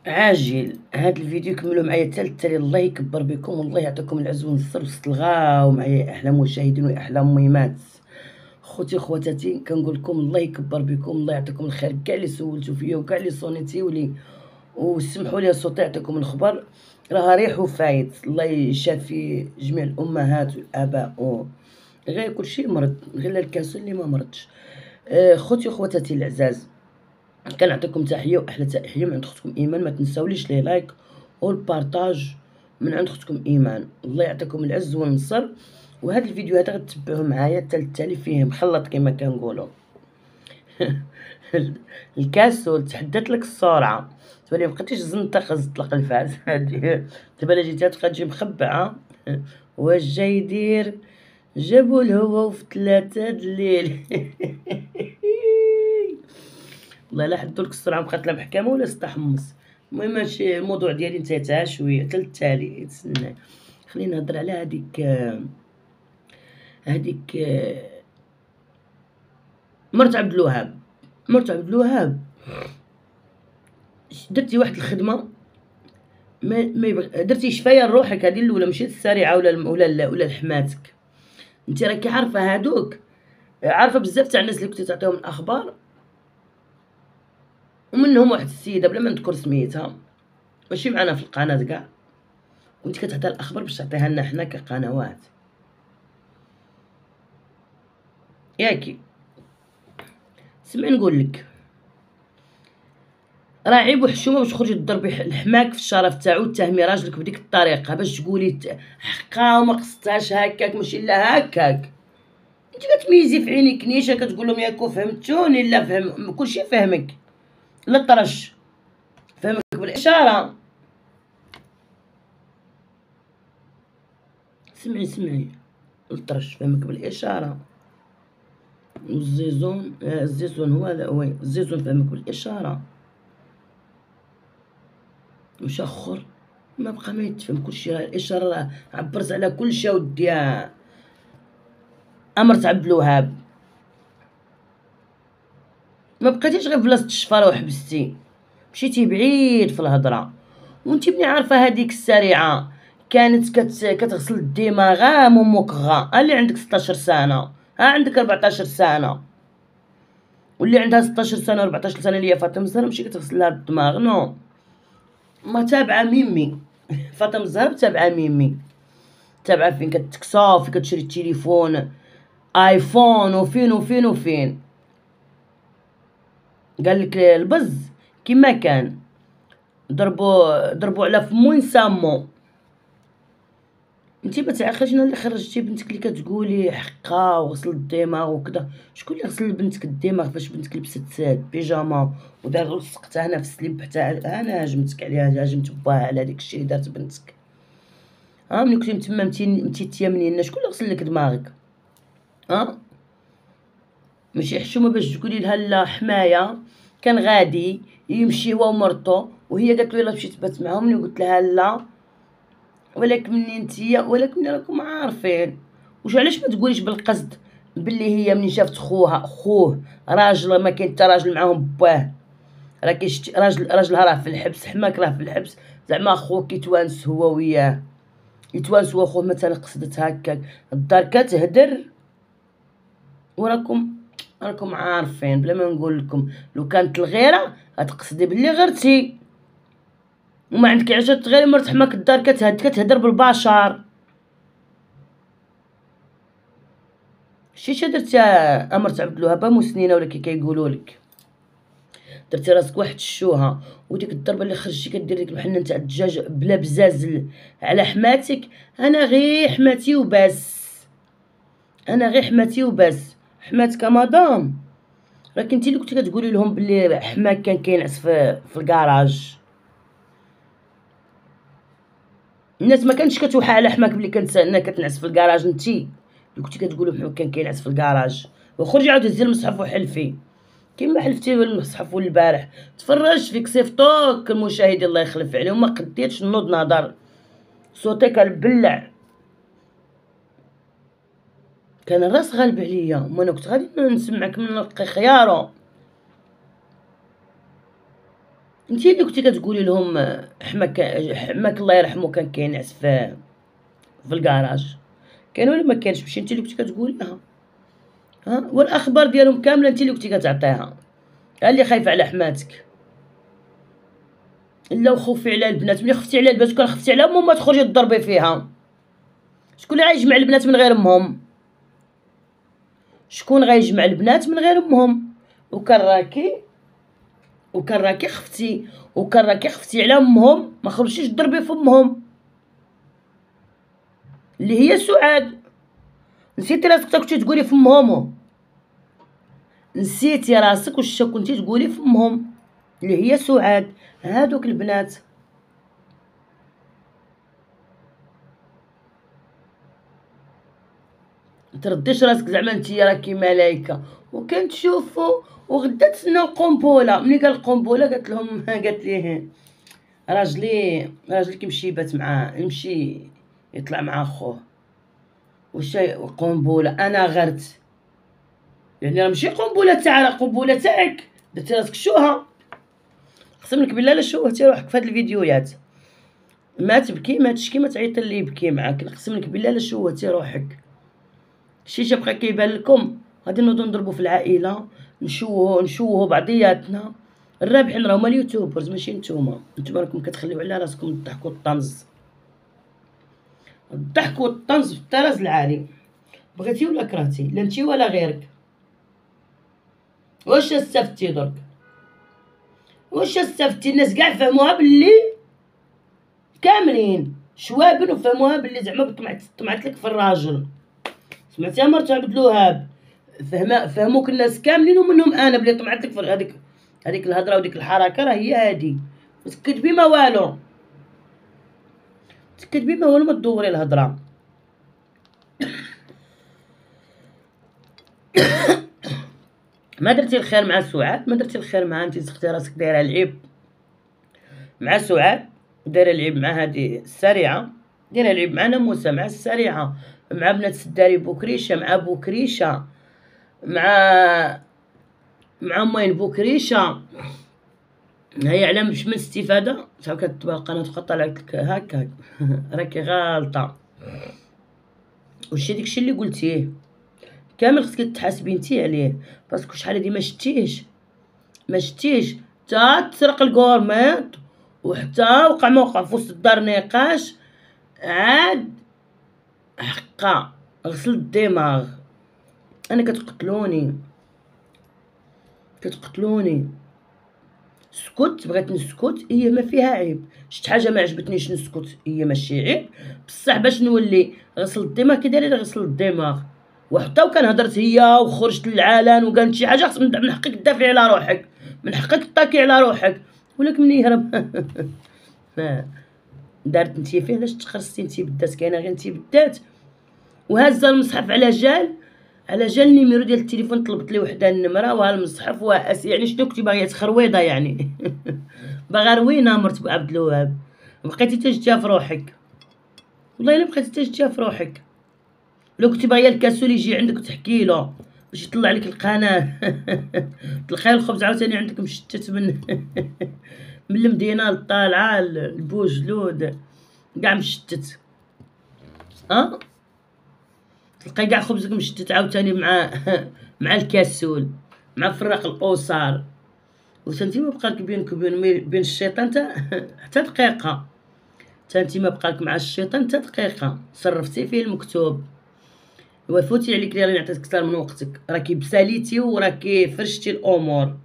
عاجل. هاد الفيديو كملوا معايا حتى للتالي. الله يكبر بكم والله يعطيكم العز والنصر وتلغاو معايا احلى مشاهدين واحلى مهمات. خوتي خواتاتي كنقول لكم الله يكبر بكم، الله يعطيكم الخير كاع اللي سولتوا فيا وكاع اللي صونيتيو لي وسمحوا لي صوتي يعطيكم الخبر. راه ريح وفايت. الله يشافي جميع الامهات والاباء غير كلشي مرض غير الكاسل اللي ما مرضش. خوتي وخواتاتي العزاز، كنعطيكم تحيه واحلى تحيه من عند اختكم ايمان. ما تنساوليش لي لايك والبارطاج من عند اختكم ايمان. الله يعطيكم العز والنصر. وهاد الفيديوهات غتتبعوا معايا حتى للتالي فيه مخلط كما كنقولوا. الكاسول تحدات لك السرعه، تولي مبقيتيش زنطق تطلق الفاس. دابا الا جيتي تبقى تجي مخبعه. واش جاي يدير؟ جابو الهوا في 3 د الليل. والله لا حدو لك السرعه بقات لا محكمه ولا استحمص. المهم هادشي الموضوع ديالي انتهى تا شويه حتى للتالي تسنى. خلينا نهضر على هذيك مرت عبد الوهاب. مرت عبد الوهاب درتي واحد الخدمه ما درتي شفايه لروحك. هذه الاولى ماشي السريعه ولا لحماتك. انت راكي عارفه هادوك، عارفه بزاف تاع الناس اللي كنتي تعطيهم الاخبار، ومنهم واحد السيده بلا ما نذكر سميتها ماشي معنا في القناه كاع، كنت كتعطي الاخبار باش تعطيها لنا حنا كقنوات ياكي. سمعي نقول لك، راه عيب وحشومه باش تخرجي تضربي لحماك في الشرف تاعو وتهمي راجلك بديك الطريقه باش تقولي حقا وما قصتهاش هكاك ماشي الا هكاك. انت كتميزي في عينيك نيشه كتقول لهم ياكو فهمتوني لا فهم كلشي فهمك. لا طرش فهمك بالاشاره. سمعي الطرش فهمك بالاشاره. والزيزون الزيزون هو هذا هو الزيزون فهمك بالاشاره. مش اخر ما بقى ما يتفهم كلشي. الاشاره راه عبرت على كلشي اودي. امرت عبد الوهاب ما بقيتيش غير بلاصه الشفاره وحبستي، مشيتي بعيد في الهضره. وانتي بني عارفه هذيك السريعه كانت كتغسل الدماغ. مكغه اللي عندك 16 سنه، عندك 14 سنه، واللي عندها 16 سنه 14 سنه اللي هي فاطمه الزهراء ماشي كتغسل لها الدماغ نو. ما تابعه ميمي. فاطمه الزهراء تابعه ميمي، تابعه فين كتكسا وفين كتشري التليفون ايفون وفين. قال لك البز كيما كان ضربوا على فمو ينسامو. انتي ما تعرفيش شنو اللي خرجتي بنتك اللي كتقولي حقا وغسل الدماغ وكذا. شكون اللي غسل لبنتك الدماغ فاش بنتك لبست بيجاما ودار لصقتها هنا في السليب حتى انا هاجمتك عليها، هاجمت باها على داك الشيء اللي دارت بنتك. ملي كنتي تما متي تيامني لنا شكون اللي غسل لك دماغك؟ ماشي حشومه باش تقولي لها لا حمايه. كان غادي يمشي هو ومرتو وهي قالت له يلاه مشيت تبات معاهم. ملي قلت لها لا ولكن ولكن راكم عارفين واش علاش ما تقوليش بالقصد باللي هي منين شافت خوه راجل ما كاين حتى راجل معاهم باه. راه شتي راجلها راه في الحبس، حماك راه في الحبس، زعما خوك يتوانس هو وياه، يتوانس هو خوه مثلا قصدت هكاك الدار كتهدر. راكم عارفين بلا ما نقول لكم. لو كانت الغيره غتقصدي باللي غيرتي وما عندك علاش تغيري مرت حماك الدار كتهدر بالبشر. شتي درتي امرت عبد الوهاب مسنينه ولا كي كيقولوا لك. درتي راسك واحد الشوهه وديك الضربه اللي خرجتي كدير ديك المحنه تاع الدجاج بلا بزاز على حماتك. انا غير حماتي وبس. حماتك مدام راك انت اللي كنتي كتقولي لهم بلي حماك كان كينعس في الكراج. الناس ما كانتش كتوحى على حماك بلي كانت كتنعس في الكراج. انت اللي كنتي كتقولوا حماك كان كينعس في الكراج. وخرجي عاود هزي المصحف وحلفي كيما حلفتي بالمصحف والبارح. تفرجت فيك صيفطوك المشاهدين الله يخلف عليهم ما قديتش نوض نهضر. صوتي كنبلع، كان الراس غالب عليا ما انا كنت غادي نسمعك من خيارو. انتي اللي كنتي كتقولي لهم حماك الله يرحمو كان كينعس في الكراج، كاين ولا ما كانش؟ ماشي انتي اللي كنتي كتقولي لها؟ ها، والاخبار ديالهم كامله انتي اللي كنتي كتعطيها. ها اللي خايفه على حماتك، الا وخوفي على البنات. ملي خفتي على البنات وكان خفتي على امهم ما تخرجي تضربي فيها. شكون اللي غيجمع البنات من غير امهم؟ شكون غيجمع البنات من غير امهم؟ وكان راكي خفتي على امهم، ما خرجتيش تضربي في امهم اللي هي سعاد. نسيتي راسك كنتي تقولي في امهم، نسيتي راسك واش كنتي تقولي في امهم اللي هي سعاد. هادوك البنات مترديش راسك زعما نتيا راكي ملايكه وكنتشوفوا. وغدا تسناو القنبله. ملي قال القنبله قالت لهم قالت ليه راجلي كيمشي يبات معاه، يمشي يطلع مع خوه. واش قنبله؟ انا غرت يعني راه ماشي قنبله تاع، راه قنبله تاعك. درتي راسك شوها. اقسم لك بالله لا شوهتي روحك في هاد الفيديوهات. ما تبكي ما تشكي ما تعيط اللي يبكي معاك. نقسم لك بالله لا شوهتي روحك. شي بقى كيبان لكم غادي نوضو نضربو في العائله، نشوهو بعضياتنا. الرابحين راهما هما اليوتيوبرز ماشي نتوما راكم كتخليو على راسكم الضحك والطنز. الضحك والطنز في الطراز العالي. بغيتي ولا كرهتي، لا انتي ولا غيرك. واش استفدتي درك؟ واش استفدتي؟ الناس كاع فهموها باللي كاملين شوابن، وفهموها باللي زعما طمعت لك في الراجل. سمعتيها مرت عبد الوهاب؟ فهموك الناس كاملين ومنهم انا بلي طمعت لك في هذيك الهضره وديك الحركه. راه هي هادي. تكذبي ما والو، تكذبي ما والو، ما تدوري الهضره. ما درتي الخير مع سعاد، ما درتي الخير مع انت سختي راسك دايره العيب مع سعاد، دايره العيب مع هذه السريعه، دايره العيب مع ناموسه، مع السريعه، مع بنات السداري بوكريشه، مع بوكريشه، مع ماين بوكريشه. هي على مش من استفاده تعاود كتبقى القناه تقطع لك هكاك. راكي غالطه. وشي داكشي اللي قلتيه كامل خصك تحاسبي نتي عليه. باسكو شحال هادي ما شتيش تا تسرق الكورميط، وحتى وقع موقع في وسط الدار نقاش. عاد حقا غسل الدماغ. انا كتقتلوني. سكت، بغيت نسكت، هي ما فيها عيب. شت حاجه ما عجبتنيش نسكت، هي ماشي عيب. بصح باش نولي غسل الدماغ كي دايره غسل الدماغ. وحتى وكان هضرت هي وخرجت للعلن وقالت شي حاجه، من حقك تدافعي على روحك، من حقك تطاكي على روحك. ولكن ملي يهرب دارت نتي فيه. علاش تخرجتي نتي بالذات؟ كاينه غير نتي بالذات. وهازه المصحف على جال النيميرو ديال التليفون. طلبت لي وحده النمره وها المصحف يعني شنو كنتي باغيه تخرويضه يعني؟ باغا روينه مرت عبد الوهاب. بقيتي تجتيها في روحك، والله الا بقيتي تجتيها في روحك. لو كنتي باغيه الكاسول يجي عندك وتحكي له باش يطلع لك القناه. تلقاي الخبز عاوتاني عندك مشتت من من المدينه للطالعه البوجلود كاع مشتت. تلقاي كاع خبزك مشتت عاوتاني مع الكاسول، مع فراق القصار. وانتي ما بقالك بينك وبين الشيطان حتى دقيقه. انتي ما بقالك مع الشيطان حتى دقيقه. صرفتي فيه المكتوب. وفوتي عليك اللي راني عطيتك اكثر من وقتك. راكي بساليتي وراكي فرشتي الامور،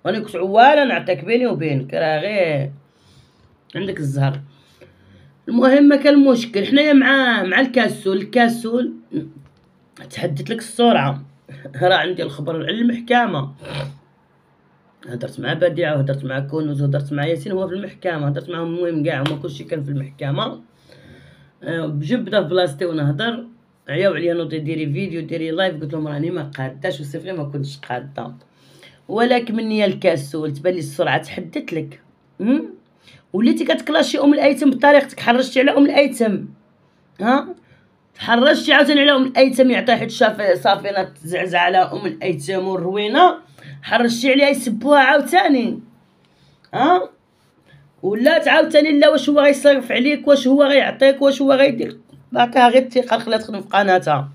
وانا كنت عواله نعطيك بيني وبينك. راه غير عندك الزهر. المهم ما كان مشكل. حنايا مع الكاسول تحدث لك السرعه. راه عندي الخبر على المحكمه. هدرت مع بديعه وهدرت مع كونوز وهدرت مع ياسين. هو في المحكمه هدرت معهم. المهم كاع هما كلشي كان في المحكمه. بجيب بدا في بلاصتي ونهضر. عياو عليا نوضي ديري فيديو ديري لايف. قلت لهم راني ما قاداش وصفري ما كنتش قاده. ولكن مني الكاسول تبان لي السرعه تحدث لك. وليتي كتكلاشي الايتام بطريقتك. حرجتي على الايتام. حرجتي عاوتاني على الايتام. يعطي حيت صافينا تزعزع على الايتام والروينه. حرجتي عليها يسبوها عاوتاني. ولا تعاوتاني لا واش هو غيصرف عليك، واش هو غيعطيك، واش هو غيدير. عطيها غير الثقه خليها تخدم في قناتها،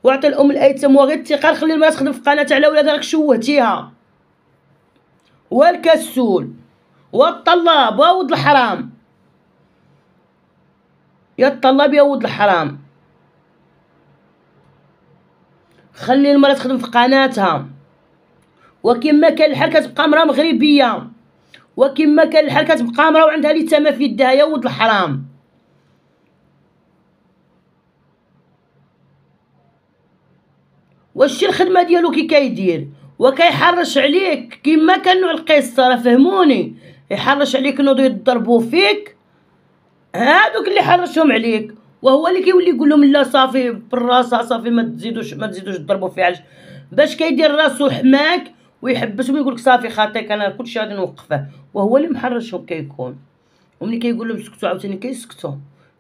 وعطي الام الايتام وغير الثقه خلي المراه تخدم في قناتها على ولادها. راك شوهتيها. والكسول والطلاب وولد الحرام، يا الطلاب يا ولد الحرام. خلي المراه تخدم في قناتها، وكما كان الحال كتبقى مراه مغربيه، وكما كان الحال كتبقى مراه وعندها اليتامى في يدها. يا ولد الحرام، واش الخدمه ديالو كي كيدير وكيحرش عليك كما كان نوع القصه. راه فهموني، يحرش عليك نوضوا يضربوا فيك، هادوك اللي حرشهم عليك، وهو اللي كيولي يقول لهم لا صافي بالراس صافي ما تزيدوش تضربوا فيه. علاش؟ باش كيدير راسو حماك ويحبسهم ويقول لك صافي خاطيك انا كلشي غادي نوقفه، وهو اللي محرشهم كيكون. وملي كيقول لهم سكتوا عاوتاني كيسكتوا.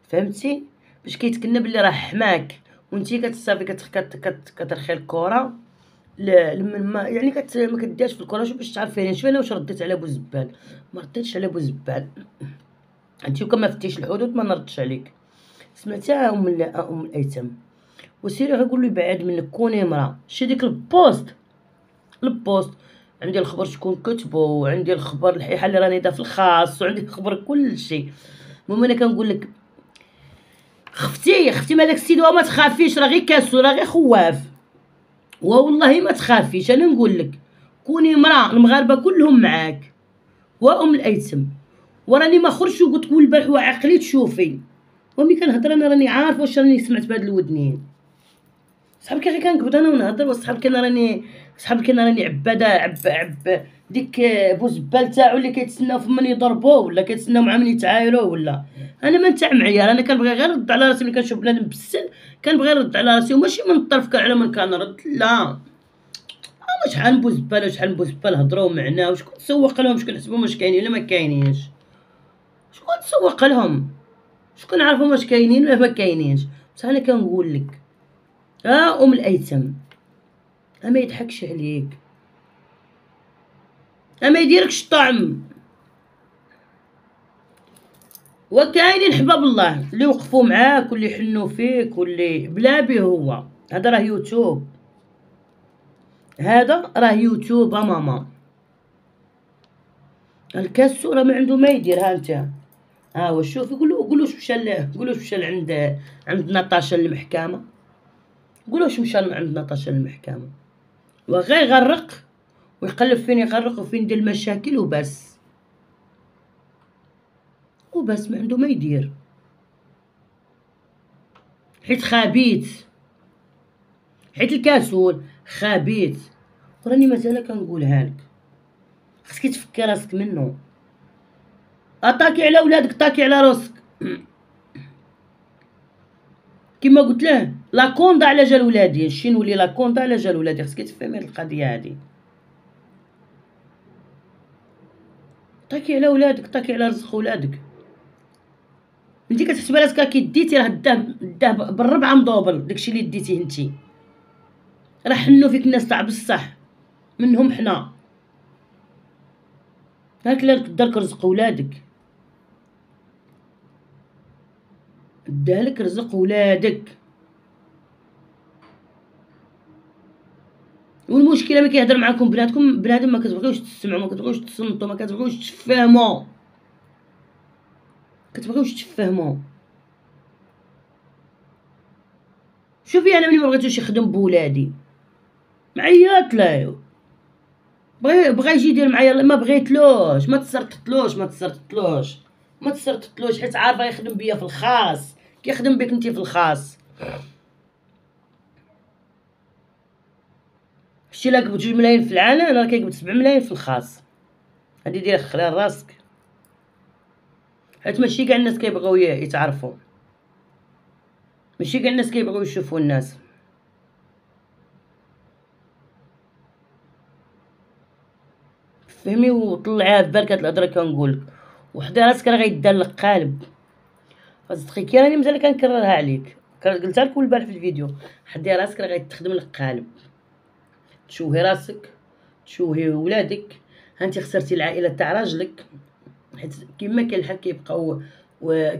فهمتي؟ باش كيتكنى بلي راه حماك وانتي كتصافي كترخي الكره لمن ما يعني ما كديرش في الكره. شوف باش تعرفي شوف انا واش رديت على بوزبال. ما رديتش على بوزبال، انتي وكما فتيش الحدود ما نردش عليك. سمعتيها ام الايتام؟ وسيري غيقول له بعد منك كوني امراه. شي ديك البوست عندي الخبر شكون كتبو، وعندي الخبر الحيحه اللي راني دا في الخاص، وعندي الخبر كل شيء. المهم انا كنقول لك خفتي من هذاك السيد، وما تخافيش راه غير كاسو، راه غير خواف، والله ما تخافيش. انا نقول لك كوني امراه، المغاربه كلهم معاك. وام الايتام وراني ما خرجت وقلت لك البارح وعقلي تشوفي، وملي كنهضر انا راني عارفه واش راني سمعت بهاد الودنين. صحابك غير كنقبض انا ونهضر، وصحابك انا راني عباده ديك بوزبال تاعو اللي كيتسناو في من يضربوه ولا كيتسناو مع من يتعايروه. ولا انا ما نتاع معيار، انا كنبغي غير نرد على راسي. ملي كنشوف بنادم بالسن كنبغي نرد على راسي، وماشي من الطرف على من كنرد. لا شحال بوزبال وشحال بوزبال هضروا معنا، وشكون تسوق لهم؟ شكون حسبهم واش كاينين ولا ما كاينينش؟ شكون تسوق لهم؟ شكون عارفهم واش كاينين ولا ما كاينينش؟ بصح انا كنقول لك ام الايتام ما يضحكش عليك، ما يديركش طعم. وكاينين حباب الله اللي وقفوا معاك واللي يحنوا فيك واللي بلا به. هو هذا راه يوتيوب، هذا راه يوتيوب ماما. الكاسو راه ما عنده ما يدير. ها انت واش شوف، قولوا واش مشى عند نطاشا للمحكمه. قولوا واش مشى عند نطاشا للمحكمه، وغير يغرق ويقلب فين يغرق وفين يدير المشاكل وبس ما عنده ما يدير، حيت خابيت، حيت الكاسول خابيت. وراني مازال كنقولها لك، خصك تفكي راسك منه. اطاكي على ولادك، طاكي على راسك. كما قلت له لا كوندا على جال ولادي، شي نولي لا كوندا على جال ولادي. خصك تفهمي هاد القضيه هادي. طاكي على ولادك، طاكي على رزق ولادك. انتي كتحسبي راسك كي ديتي راه داه بالربعه مدوبل داكشي اللي ديتيه انتي. راه حنو فيك الناس تاع بصح، منهم حنا. هاك لك دارك رزق ولادك، دالك رزق ولادك. والمشكله ملي كيهضر معاكم بنادم ما كتبغيوش تسمعوا، ما كتبغيوش تصنتوا، ما كتبغيوش تفهموا، شوفي انا ملي ما بغيتوش يخدم بولادي معيط له، بغا يجي يدير معايا ما بغيتلوش، ما تسرطتلوش حيت عارفه يخدم بيا في الخاص. كيخدم بك انتي في الخاص. شتي لا قبض 2 ملايين في العالم، راه كيقبض 7 ملايين في الخاص. هادي دير خلال راسك، حيت ماشي كاع الناس كيبغيو يتعرفوا، ماشي كاع الناس كيبغيو يشوفوا الناس. فهمي وطلعيها في بالك هاد الهضره كنقولك، وحدي راسك راه غيدار لك قالب. صدقيني راني مازال كنكررها عليك، قلتها لكم البارح في الفيديو. حدي راسك راه غيتخدم لك قالب، تشوهي راسك، تشوهي ولادك. هانتي خسرتي العائله تاع راجلك، حيت كيما كاين الحال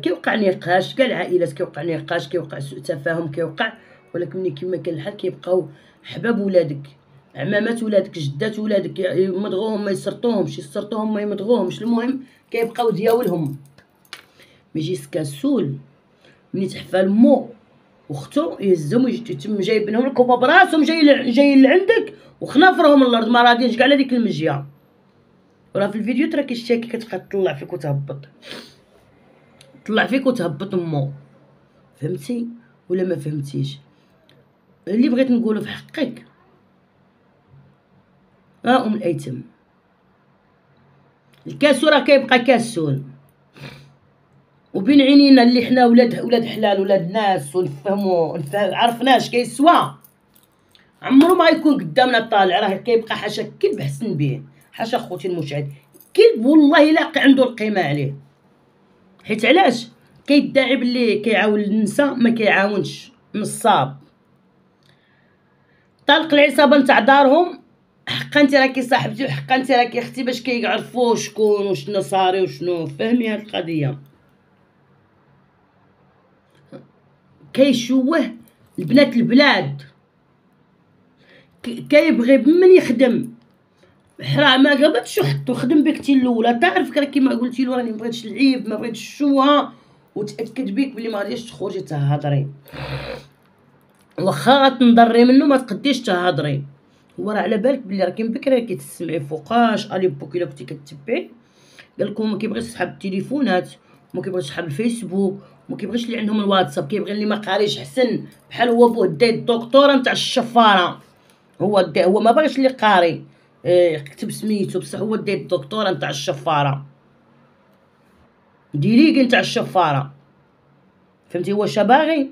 كيوقع نقاش، كاع العائلات كيوقع نقاش، كيوقع سوء تفاهم كيوقع، ولكن ملي كيما كاين الحال كيبقاو حباب ولادك، عمامات ولادك، جدات ولادك، يمضغوهم ما يسرطوهمش، يسرطوهم ما يمضغوهمش، المهم كيبقاو دياولهم. ميجي سكاسول ملي تحفى لمو وختو يهزهم ويتم جايبينهم لك هما براسهم جايين لعندك وخنافرهم الارض، ما راضيينش كاع على ديك المجيه. وراه في الفيديو ترا كيشتاكي كتبقى تطلع فيك وتهبط، تطلع فيك وتهبط مو. فهمتي ولا ما فهمتيش؟ اللي بغيت نقوله في حقك، ام الايتام، الكاسو راه كيبقى كاسول، وبين عينينا اللي حنا ولاد حلال ولاد ناس ونفهمو عرفناش كيسوا، عمرو ما غيكون قدامنا طالع، راه كيبقى حاشا كلب حسن به، حاشا خوتي المشاهد، كلب والله الا عنده القيمه عليه. حيت علاش كيدعي بلي كيعاون النساء، ما كيعاونش، نصاب. طلق العصابه نتاع دارهم، حقا انت راكي صاحبتي وحقا انت راكي اختي، باش كيعرفوا شكون وشنو صاري وشنو. فهمي هاد القضيه. كيشوه البنات البلاد، كيبغي من يخدم حرام، ما قبلتش حطو خدم بك تي الاولى، تعرفك راه كيما قلتي له راني ما بغيتش العيب، ما بغيتش الشوهه، وتاكد بيك بلي ما غاديش تخرجي تهضري، واخا غتنضري منه ما تقديش تهضري. هو راه على بالك بلي راكي من بكري راكي تسمعي فوقاش الي بوك الا كنتي كتبعي، قالكم ما كيبغيش صحاب التليفونات، ما كيبغيش صحاب الفيسبوك، ما كيبغيش اللي عندهم الواتساب، كيبغي اللي ما قاريش حسن بحال هو بوه داي الدكتوره نتاع الشفاره. هو ما باغيش اللي قاري كتب سميتو، بصح هو داي الدكتوره نتاع الشفاره، ديريكي نتاع الشفاره. فهمتي هو شباغي،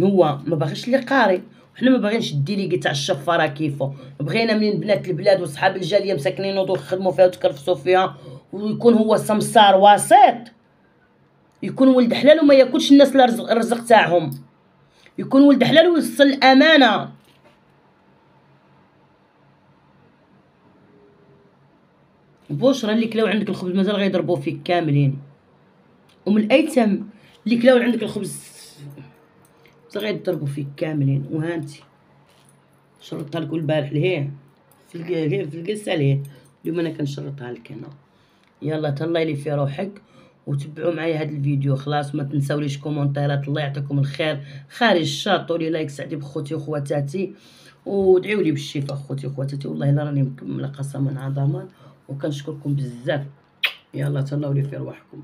هو ما باغيش اللي قاري، وحنا ما باغينش الديليغي تاع الشفاره كيفو. بغينا من بنات البلاد وصحاب الجاليه مساكنين ويخدموا فيها وتكرفسوا فيها، ويكون هو سمسار وسيط، يكون ولد حلال وما ياكلش الناس الرزق تاعهم، يكون ولد حلال ويوصل الامانه. بشرى اللي كلاو عندك الخبز مازال غيضربوا فيك كاملين، ومن الايتام اللي كلاو عندك الخبز مازال غيضربوا فيك كاملين. وهانتي شرطتها لكم البارح لهيه في الجلسه ليه، اليوم انا كنشرطها لك هنا. يلا تهلاي لي في روحك وتبعوا معايا هذا الفيديو. خلاص ما تنساوليش كومونتيرات، الله يعطيكم الخير. خارج الشر طولي لايك سعدي بخوتي وخواتاتي، ودعيو لي بالشفاء خوتي وخواتاتي، والله الا راني مكمله قسما عظما، وكنشكركم بزاف. يلا تهلاو لي في رواحكم.